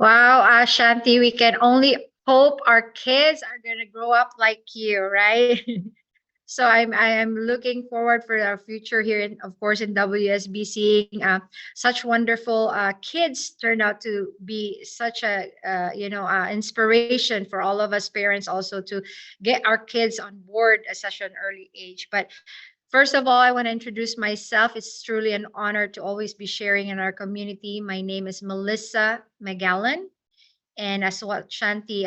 Wow, Shanti, we can only hope our kids are gonna grow up like you, right? So I am looking forward for our future here in, of course, in WSB, seeing such wonderful kids turn out to be such a inspiration for all of us parents also to get our kids on board at such an early age. But first of all, I want to introduce myself. It's truly an honor to always be sharing in our community. My name is Melissa Magallon. And as what Shanti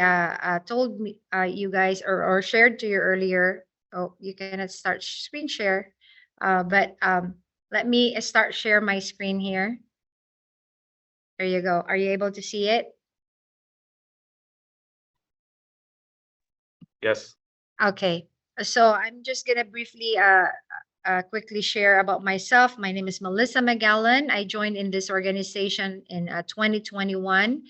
told me, you guys, or shared to you earlier, oh, you cannot start screen share. But let me start share my screen here. There you go. Are you able to see it? Yes. Okay. So I'm just going to briefly quickly share about myself. My name is Melissa Magallon. I joined in this organization in 2021.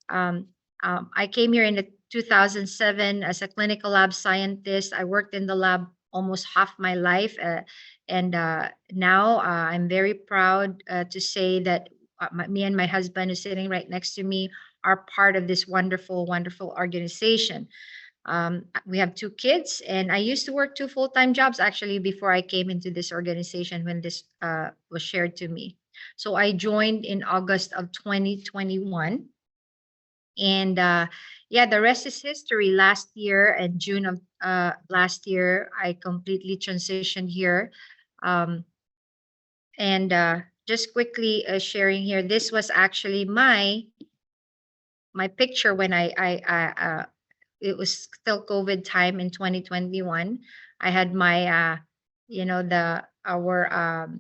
Um, I came here in the 2007 as a clinical lab scientist. I worked in the lab almost half my life. And now I'm very proud to say that me and my husband, who's sitting right next to me, are part of this wonderful, wonderful organization. We have two kids, and I used to work two full-time jobs actually before I came into this organization when this was shared to me. So I joined in August of 2021. And yeah, the rest is history. Last year and June of last year, I completely transitioned here. Um, and just quickly sharing here, this was actually my picture when it was still COVID time in 2021. I had my the our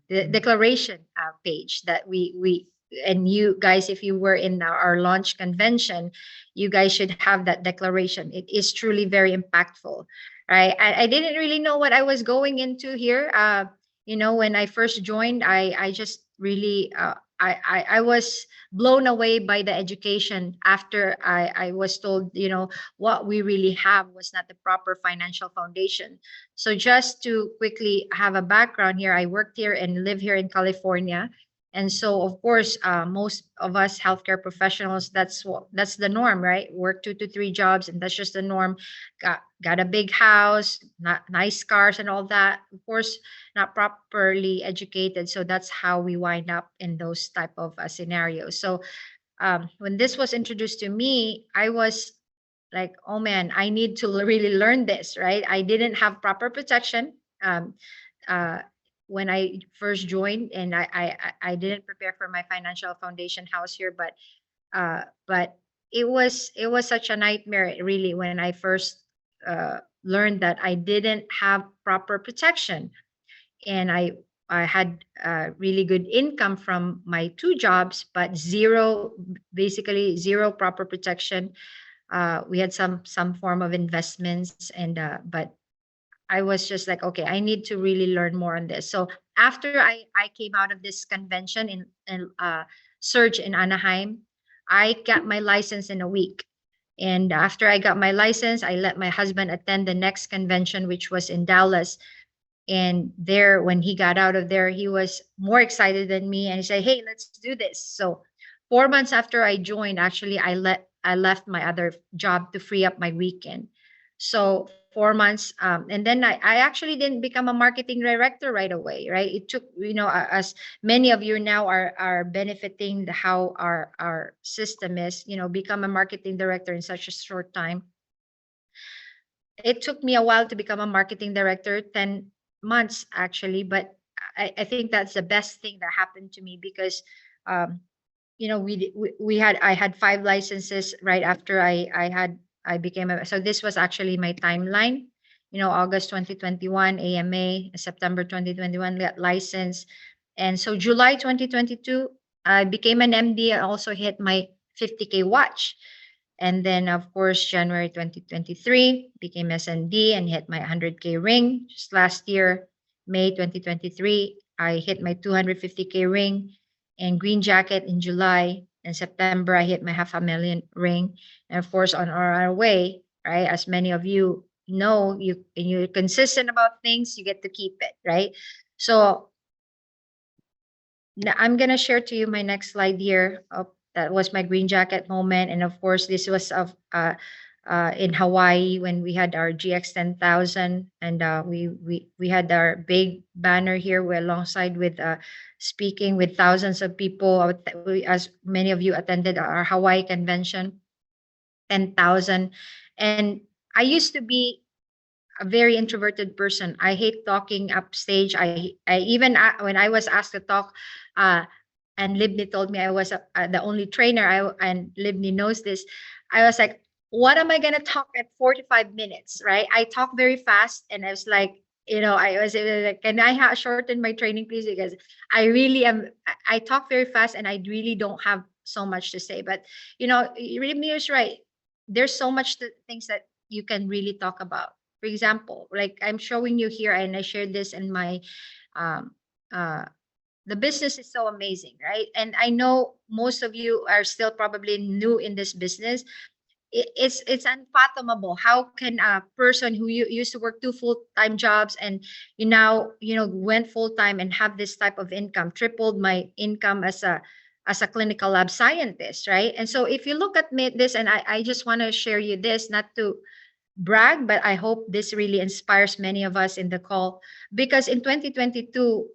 the declaration page that we and you guys, if you were in our launch convention, you guys should have that declaration. It is truly very impactful, right? I didn't really know what I was going into here. When I first joined, I just really I was blown away by the education after I was told, what we really have was not the proper financial foundation. So just to quickly have a background here, I worked here and live here in California. And so, of course, most of us healthcare professionals, that's the norm, right? Work 2 to 3 jobs, and that's just the norm. Got a big house, not nice cars, and all that. Of course, not properly educated. So that's how we wind up in those type of scenarios. So when this was introduced to me, I was like, oh man, I need to really learn this, right? I didn't have proper protection uh, when I first joined, and I didn't prepare for my financial foundation house here, but it was such a nightmare really when I first learned that I didn't have proper protection. And I had really good income from my 2 jobs, but basically zero proper protection. We had some form of investments, and but I was just like, okay, I need to really learn more on this. So after I came out of this convention in Surge in Anaheim, I got my license in a week. And after I got my license, I let my husband attend the next convention, which was in Dallas. And there, when he got out of there, he was more excited than me, and he said, hey, let's do this. So 4 months after I joined, actually I left my other job to free up my weekend. So 4 months, and then I actually didn't become a marketing director right away, right? It took, as many of you now are benefiting how our system is, become a marketing director in such a short time. It took me a while to become a marketing director, 10 months actually, but I think that's the best thing that happened to me because um, I had 5 licenses right after I became so this was actually my timeline. August 2021 AMA, September 2021 got license, and so July 2022 I became an MD. I also hit my 50K watch. And then, of course, January 2023, became SND and hit my 100K ring. Just last year, May 2023, I hit my 250K ring. And Green Jacket in July. In September, I hit my 500,000 ring. And of course, on our way, right, as many of you know, you're consistent about things, you get to keep it, right? So now I'm going to share to you my next slide here. Oh, That was my green jacket moment. And of course, this was of in Hawaii when we had our GX 10,000, and we had our big banner here alongside with speaking with thousands of people. As many of you attended our Hawaii convention, 10,000. And I used to be a very introverted person. I hate talking upstage. I even when I was asked to talk, uh, and Libni told me I was the only trainer. And Libni knows this. I was like, what am I gonna talk at 45 minutes? Right? I talk very fast, and I was like, I was like, can I shorten my training, please? Because I really am. I talk very fast, and I really don't have so much to say. But Libni is right. There's so much things that you can really talk about. For example, like I'm showing you here, and I shared this in my, um, uh, the business is so amazing, right? And I know most of you are still probably new in this business. It's unfathomable. How can a person who used to work two full-time jobs, and you now went full-time and have this type of income, tripled my income as a clinical lab scientist, right? And so if you look at me this, and I just want to share you this, not to brag, but I hope this really inspires many of us in the call. Because in 2022,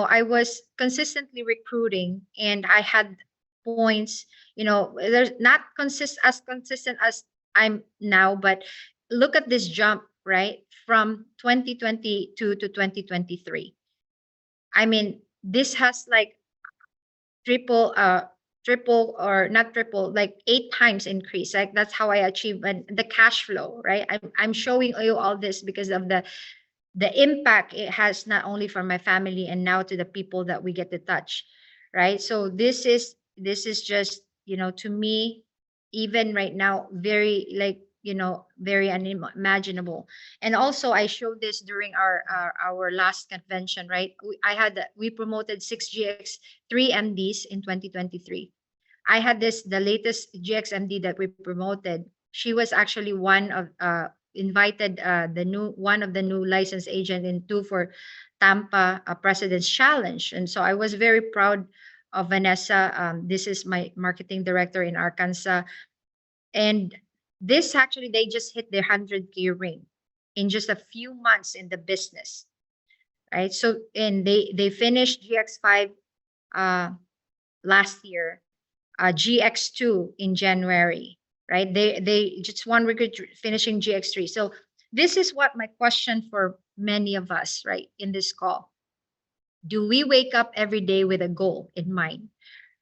I was consistently recruiting, and I had points, there's not consistent as I'm now, but look at this jump, right? From 2022 to 2023. I mean, this has like triple, or not triple, like 8 times increase. Like that's how I achieve. And the cash flow, right? I'm showing you all this because of the impact it has, not only for my family and now to the people that we get to touch, right? So this is just, to me, even right now, very, like, very unimaginable. And also I showed this during our last convention, right? We promoted 6 GX 3 MDs in 2023. I had the latest GXMD that we promoted. She was actually one of invited, one of the new licensed agent into for Tampa President's Challenge. And so I was very proud of Vanessa. This is my marketing director in Arkansas. And this actually, they just hit their 100K ring in just a few months in the business, right? So, and they finished GX5 uh, last year, GX2 in January, right? They just one recruit finishing GX3. So this is what my question for many of us, right, in this call. Do we wake up every day with a goal in mind,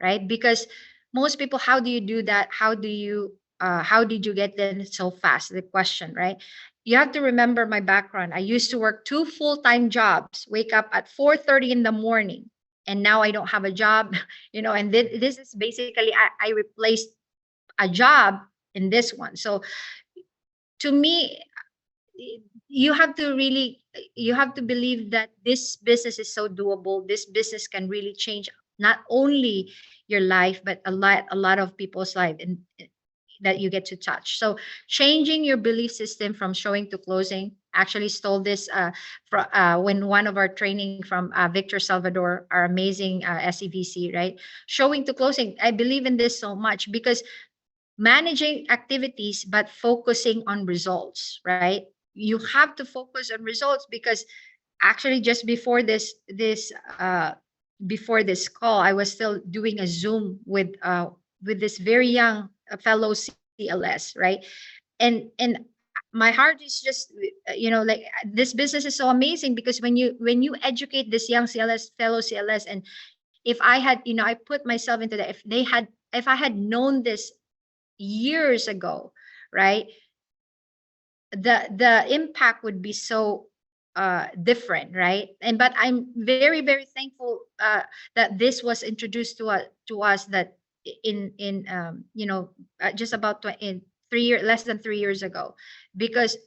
right? Because most people, how do you do that? How did you get there so fast? The question, right? You have to remember my background. I used to work 2 full-time jobs, wake up at 4:30 in the morning, and now I don't have a job, and this is basically, I replaced a job in this one. So to me, you have to really, you have to believe that this business is so doable. This business can really change not only your life, but a lot of people's life, and that you get to touch. So changing your belief system from showing to closing. Actually stole this when one of our training from Victor Salvador, our amazing SEVC, right? Showing to closing. I believe in this so much because managing activities but focusing on results, right? You have to focus on results because actually just before this call, I was still doing a Zoom with this very young fellow CLS, right? And my heart is just, like, this business is so amazing because when you educate this young CLS, fellow CLS, and if I had, I put myself into that, if I had known this years ago, right, the impact would be so different, right? And but I'm very, very thankful that this was introduced to us that in just about in 3 years, less than 3 years ago. Because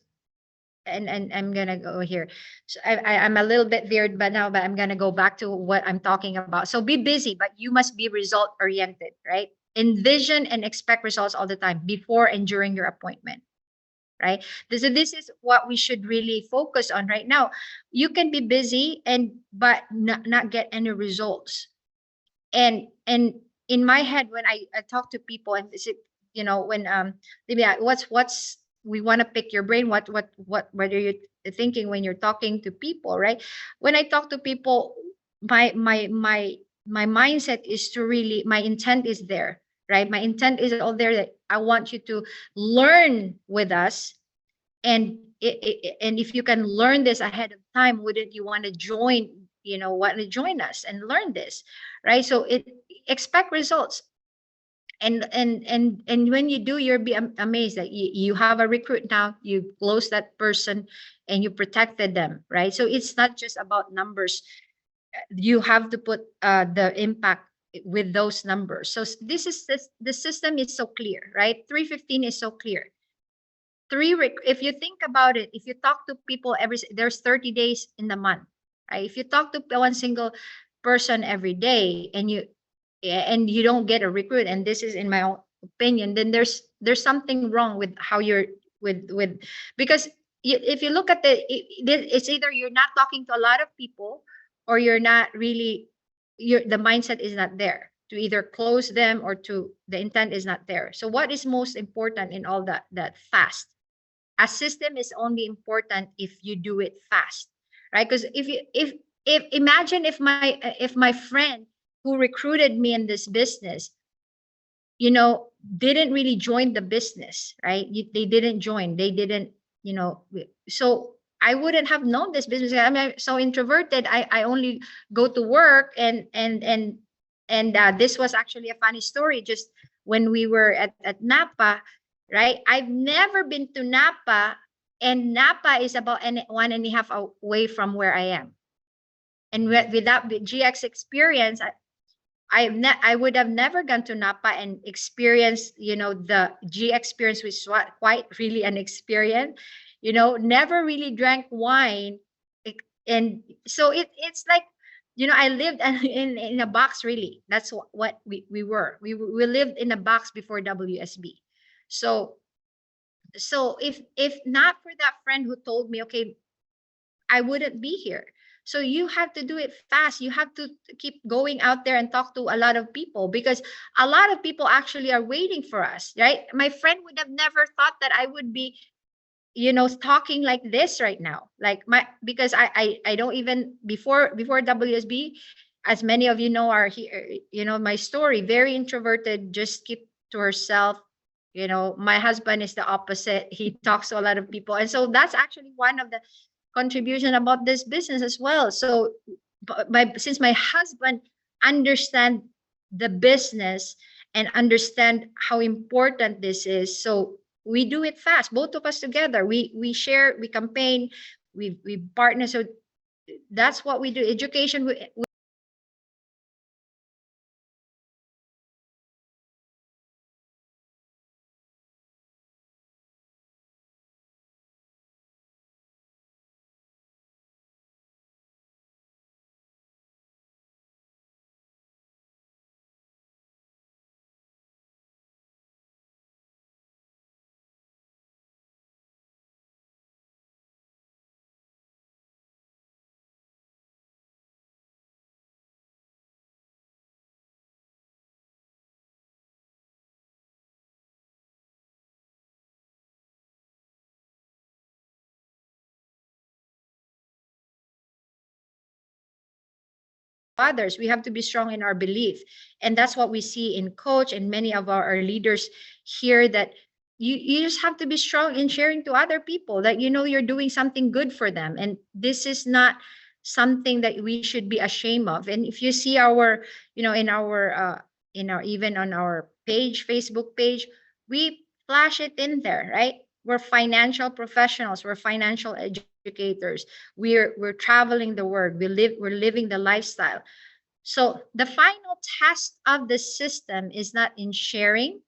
and I'm gonna go here. So I'm a little bit weird, but I'm gonna go back to what I'm talking about. So be busy, but you must be result oriented, right? Envision and expect results all the time before and during your appointment, right? This is what we should really focus on right now. You can be busy but not get any results. And in my head, when I talk to people, and is it, when maybe what's we want to pick your brain, what are you thinking when you're talking to people, right? When I talk to people, my mindset is to really, my intent is there, right? My intent is all there, that I want you to learn with us. And if you can learn this ahead of time, wouldn't you want to join, want to join us and learn this, right? So it expect results. And when you do, you'll be amazed that you have a recruit now, you close that person, and you protected them, right? So it's not just about numbers. You have to put the impact with those numbers. So the system is so clear, right? 315 is so clear. If you think about it, if you talk to people there's 30 days in the month, right? If you talk to one single person every day, and you don't get a recruit, and this is in my own opinion, then there's something wrong with how you're with because if you look at it's either you're not talking to a lot of people, or you're not really, the mindset is not there to either close them, or to the intent is not there. So what is most important in all that fast? A system is only important if you do it fast, right? Because if imagine if my friend who recruited me in this business, didn't really join the business, right? They didn't join, they didn't, so I wouldn't have known this business. I'm so introverted. I only go to work, and this was actually a funny story. Just when we were at Napa, right? I've never been to Napa, and Napa is about 1.5 away from where I am. And without the GX experience, I would have never gone to Napa and experienced, the G experience, which was quite really an experience. Never really drank wine, and so it's like, I lived in a box, really. That's what we were. We lived in a box before WSB. So if not for that friend who told me, okay, I wouldn't be here. So you have to do it fast. You have to keep going out there and talk to a lot of people, because a lot of people actually are waiting for us, right? My friend would have never thought that I would be, talking like this right now. Because I don't even, before WSB, as many of you know, are here, my story, very introverted, just keep to herself. My husband is the opposite. He talks to a lot of people. And so that's actually one of the contribution about this business as well. So since my husband understand the business and understand how important this is, so we do it fast, both of us together. We share, we campaign, we partner. So that's what we do. Education. Others, we have to be strong in our belief, and that's what we see in coach and many of our leaders here, that you just have to be strong in sharing to other people that you're doing something good for them, and this is not something that we should be ashamed of. And if you see our, in our even on our page, Facebook page, we flash it in there, right? We're financial professionals, we're financial educators, we're traveling the world, we're living the lifestyle. So the final test of the system is not in sharing,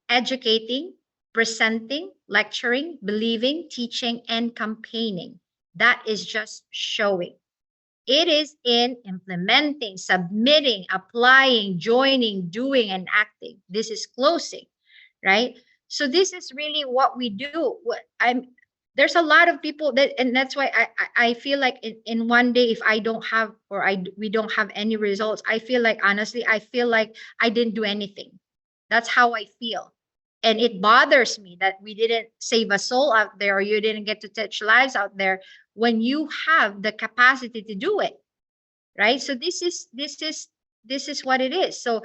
educating, presenting, lecturing, believing, teaching, and campaigning. That is just showing. It is in implementing, submitting, applying, joining, doing, and acting. This is closing, right? So this is really what we do. there's a lot of people that, and that's why I feel like in one day, if I don't have, or we don't have any results, I feel like, honestly, I feel like I didn't do anything. That's how I feel. And it bothers me that we didn't save a soul out there, or you didn't get to touch lives out there when you have the capacity to do it. Right. So this is what it is. So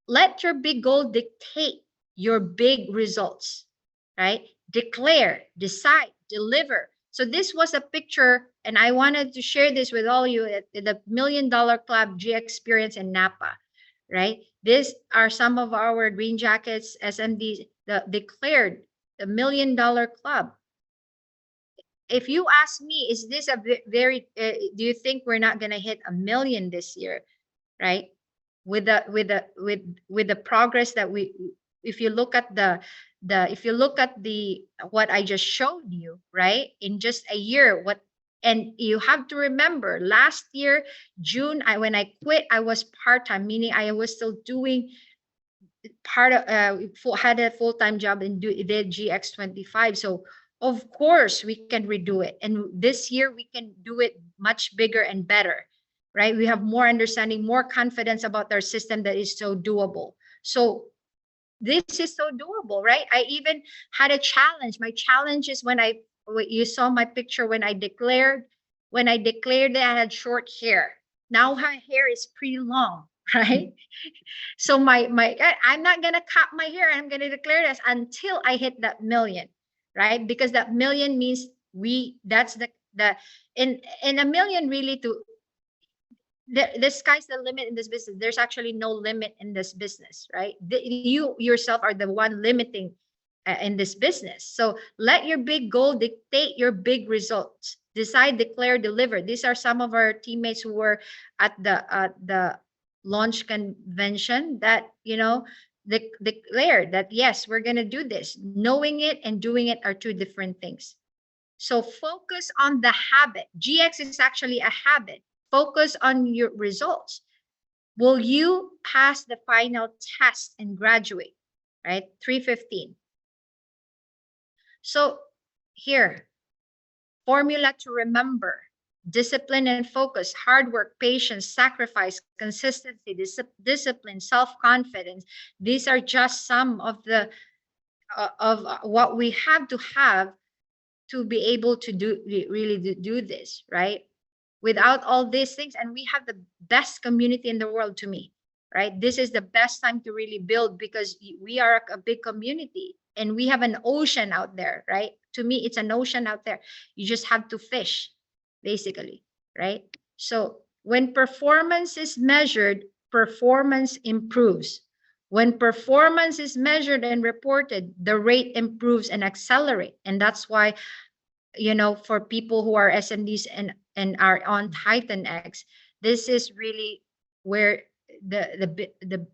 let your big goal dictate your big results, right? Declare, decide, deliver. So this was a picture, and I wanted to share this with all you at the $1 Million Club G experience in Napa, right? These are some of our green jackets, SMDs, declared the $1 Million Club. If you ask me, is this a very, do you think we're not going to hit 1 million this year, right? With the progress that we, if you look at if you look at the what I just showed you, right, in just a year, what, and you have to remember last year June, when I quit, I was part-time, meaning I was still doing part of had a full-time job and did GX25. So of course we can redo it, and this year we can do it much bigger and better, right? We have more understanding, more confidence about our system that is so doable. So this is so doable, right? I even had a challenge. My challenge is when you saw my picture when I declared that I had short hair. Now my hair is pretty long, right? So I'm not gonna cut my hair. I'm gonna declare this until I hit that million, right? Because that million means that's the in a million, really, to the sky's the limit in this business. There's actually no limit in this business, right? You yourself are the one limiting in this business. So let your big goal dictate your big results. Decide, declare, deliver. These are some of our teammates who were at the launch convention that, declared that, yes, we're going to do this. Knowing it and doing it are two different things. So focus on the habit. GX is actually a habit. Focus on your results. Will you pass the final test and graduate? Right? 315. So here, formula to remember: discipline and focus, hard work, patience, sacrifice, consistency, discipline, self-confidence. These are just some of the of what we have to be able to really do this, right? Without all these things, and we have the best community in the world, to me, right? This is the best time to really build, because we are a big community and we have an ocean out there, right? To me, it's an ocean out there. You just have to fish, basically, right? So when performance is measured, performance improves. When performance is measured and reported, the rate improves and accelerate. And that's why, for people who are SMDs and are on Titan X, this is really where the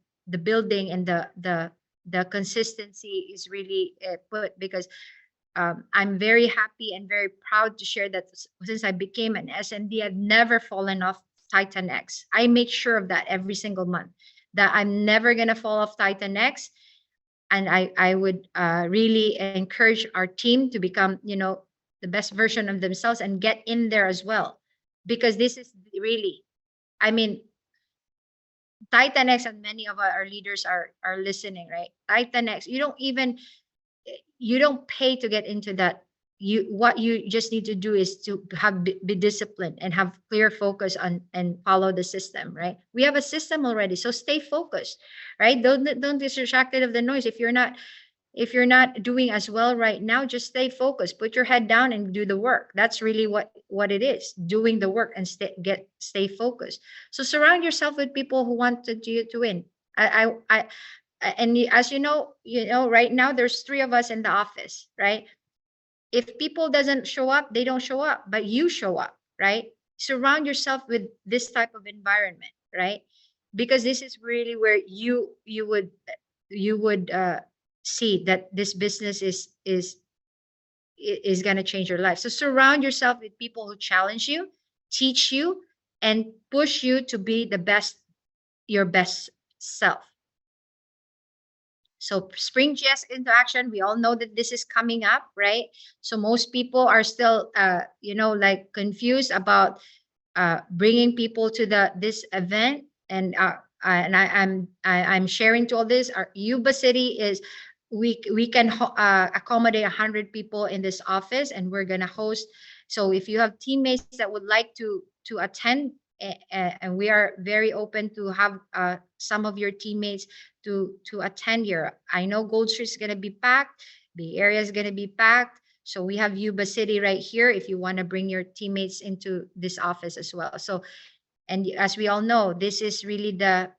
building and the consistency is really put, because I'm very happy and very proud to share that since I became an SMD, I've never fallen off Titan X. I make sure of that every single month, that I'm never going to fall off Titan X. And I would really encourage our team to become, the best version of themselves and get in there as well, because this is really, I mean, Titan X, and many of our leaders are listening, right? Titan X, you don't pay to get into that. What you just need to do is to be disciplined and have clear focus on and follow the system, right? We have a system already, so stay focused, right? Don't be distracted of the noise. If you're not doing as well right now, just stay focused. Put your head down and do the work. That's really what it is, doing the work and stay focused. So surround yourself with people who want you to win. And as you know, right now there's 3 of us in the office, right? If people doesn't show up, they don't show up, but you show up, right? Surround yourself with this type of environment, right? Because this is really where you would see that this business is going to change your life. So surround yourself with people who challenge you, teach you, and push you to be your best self. So spring GS interaction, we all know that this is coming up, right? So most people are still, like confused about bringing people to this event. I'm sharing to all this. Our Yuba City is, we can accommodate 100 people in this office, and we're gonna host. So if you have teammates that would like to attend, and we are very open to have some of your teammates to attend here. I know Gold Street is gonna be packed, Bay Area is gonna be packed. So we have Yuba City right here if you want to bring your teammates into this office as well. So, and as we all know, this is really the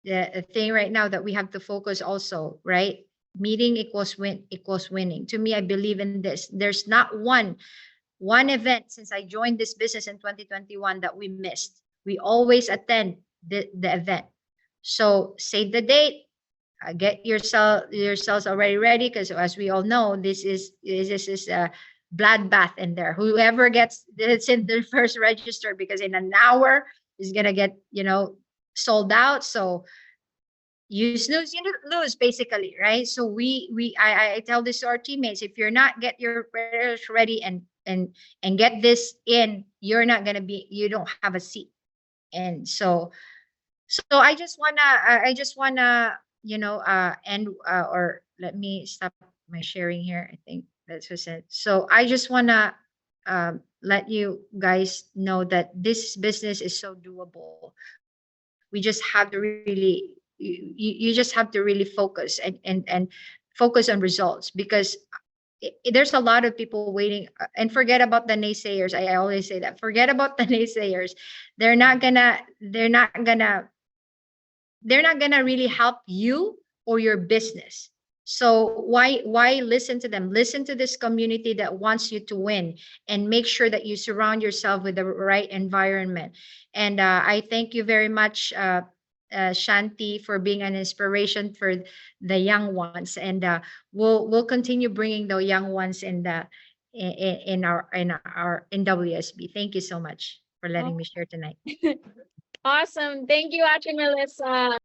the thing right now that we have to focus also, right? Meeting equals winning. To me, I believe in this. There's not one event since I joined this business in 2021 that we missed. We always attend the event. So save the date, get yourselves already ready, because as we all know, this is a bloodbath in there. Whoever gets it's in the first register, because in an hour is gonna get sold out. So you snooze, you lose, basically, right? So I tell this to our teammates: if you're not get your prayers ready and get this in, you're not gonna be, you don't have a seat. And so I just wanna end, or let me stop my sharing here. I think that's what it. So I just wanna let you guys know that this business is so doable. We just have to really, you just have to really focus and focus on results, because there's a lot of people waiting, and forget about the naysayers. I always say that, forget about the naysayers. They're not gonna really help you or your business. So why listen to them? Listen to this community that wants you to win, and make sure that you surround yourself with the right environment. And I thank you very much, Shanti, for being an inspiration for the young ones. And we'll continue bringing the young ones in WSB. Thank you so much for letting me share tonight. Awesome. Thank you, Ate Melissa.